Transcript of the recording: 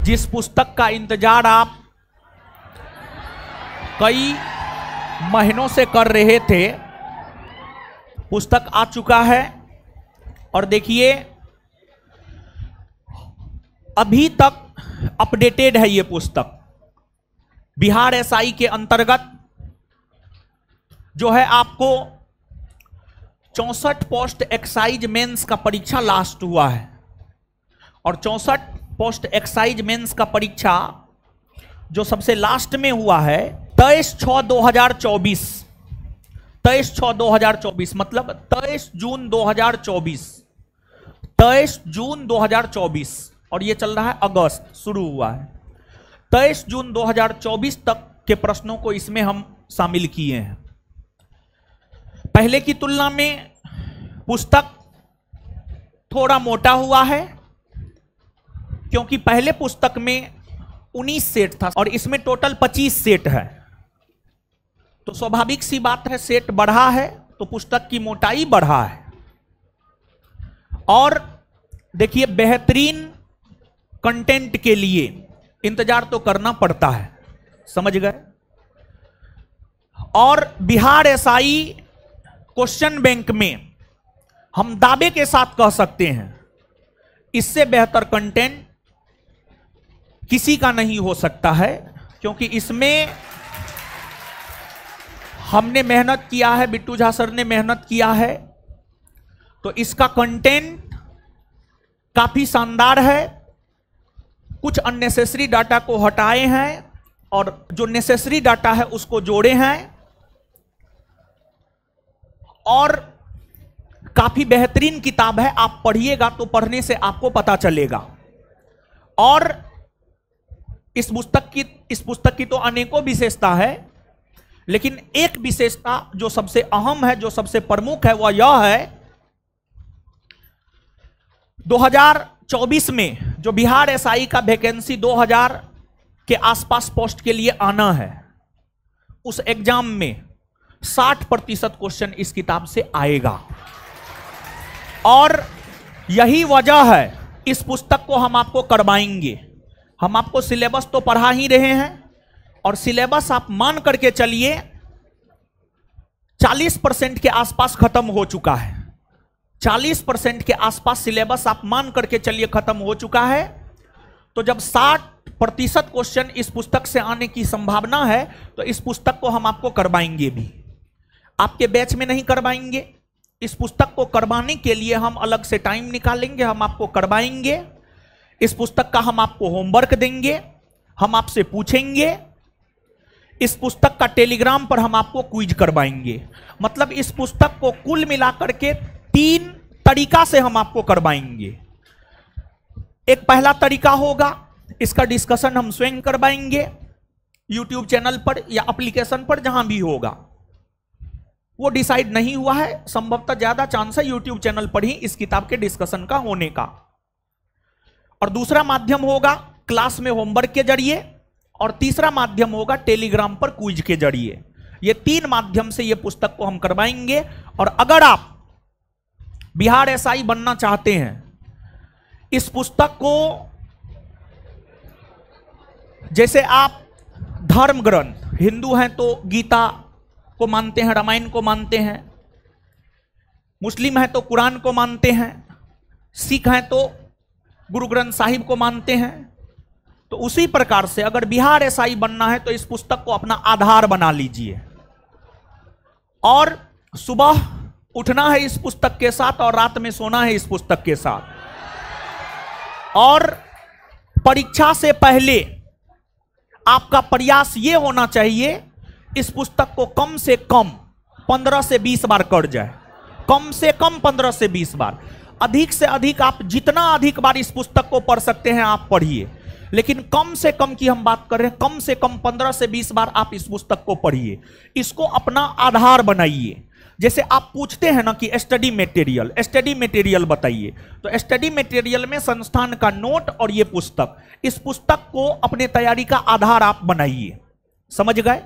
जिस पुस्तक का इंतजार आप कई महीनों से कर रहे थे, पुस्तक आ चुका है। और देखिए अभी तक अपडेटेड है ये पुस्तक। बिहार एसआई के अंतर्गत जो है आपको 64 पोस्ट एक्साइज मेंस का परीक्षा लास्ट हुआ है, और 64 पोस्ट एक्साइज मेंस का परीक्षा जो सबसे लास्ट में हुआ है 23/6/2024, 23/6/2024 मतलब 23 जून 2024, 23 जून 2024, और ये चल रहा है अगस्त, शुरू हुआ है। 23 जून 2024 तक के प्रश्नों को इसमें हम शामिल किए हैं। पहले की तुलना में पुस्तक थोड़ा मोटा हुआ है, क्योंकि पहले पुस्तक में 19 सेट था और इसमें टोटल 25 सेट है। तो स्वाभाविक सी बात है, सेट बढ़ा है तो पुस्तक की मोटाई बढ़ा है। और देखिए बेहतरीन कंटेंट के लिए इंतजार तो करना पड़ता है, समझ गए। और बिहार एसआई क्वेश्चन बैंक में हम दावे के साथ कह सकते हैं इससे बेहतर कंटेंट किसी का नहीं हो सकता है, क्योंकि इसमें हमने मेहनत किया है, बिट्टू झा सर ने मेहनत किया है। तो इसका कंटेंट काफी शानदार है। कुछ अननेसेसरी डाटा को हटाए हैं और जो नेसेसरी डाटा है उसको जोड़े हैं, और काफी बेहतरीन किताब है। आप पढ़िएगा तो पढ़ने से आपको पता चलेगा। और इस पुस्तक की तो अनेकों विशेषता है, लेकिन एक विशेषता जो सबसे अहम है, जो सबसे प्रमुख है, वह यह है 2024 में जो बिहार एसआई का वैकेंसी 2000 के आसपास पोस्ट के लिए आना है, उस एग्जाम में 60% क्वेश्चन इस किताब से आएगा। और यही वजह है इस पुस्तक को हम आपको करवाएंगे। हम आपको सिलेबस तो पढ़ा ही रहे हैं, और सिलेबस आप मान करके चलिए 40% के आसपास खत्म हो चुका है। 40% के आसपास सिलेबस आप मान करके चलिए खत्म हो चुका है। तो जब 60% क्वेश्चन इस पुस्तक से आने की संभावना है, तो इस पुस्तक को हम आपको करवाएंगे भी। आपके बैच में नहीं करवाएंगे, इस पुस्तक को करवाने के लिए हम अलग से टाइम निकालेंगे, हम आपको करवाएंगे। इस पुस्तक का हम आपको होमवर्क देंगे, हम आपसे पूछेंगे। इस पुस्तक का टेलीग्राम पर हम आपको क्विज करवाएंगे। मतलब इस पुस्तक को कुल मिलाकर के 3 तरीका से हम आपको करवाएंगे। एक पहला तरीका होगा, इसका डिस्कशन हम स्वयं करवाएंगे यूट्यूब चैनल पर या एप्लीकेशन पर, जहां भी होगा। वो डिसाइड नहीं हुआ है, संभवतः ज्यादा चांस है यूट्यूब चैनल पर ही इस किताब के डिस्कशन का होने का। और दूसरा माध्यम होगा क्लास में होमवर्क के जरिए, और तीसरा माध्यम होगा टेलीग्राम पर क्विज के जरिए। ये 3 माध्यम से ये पुस्तक को हम करवाएंगे। और अगर आप बिहार एसआई बनना चाहते हैं, इस पुस्तक को जैसे आप धर्म ग्रंथ, हिंदू हैं तो गीता को मानते हैं, रामायण को मानते हैं, मुस्लिम हैं तो कुरान को मानते हैं, सिख हैं तो गुरु ग्रंथ साहिब को मानते हैं, तो उसी प्रकार से अगर बिहार एसआई बनना है तो इस पुस्तक को अपना आधार बना लीजिए। और सुबह उठना है इस पुस्तक के साथ, और रात में सोना है इस पुस्तक के साथ। और परीक्षा से पहले आपका प्रयास यह होना चाहिए इस पुस्तक को कम से कम 15 से 20 बार कर जाए। कम से कम 15 से 20 बार, अधिक से अधिक आप जितना अधिक बार इस पुस्तक को पढ़ सकते हैं आप पढ़िए, लेकिन कम से कम की हम बात कर रहे हैं, कम से कम 15 से 20 बार आप इस पुस्तक को पढ़िए। इसको अपना आधार बनाइए। जैसे आप पूछते हैं ना कि स्टडी मटेरियल बताइए, तो स्टडी मटेरियल में संस्थान का नोट और ये पुस्तक, इस पुस्तक को अपने तैयारी का आधार आप बनाइए। समझ गए?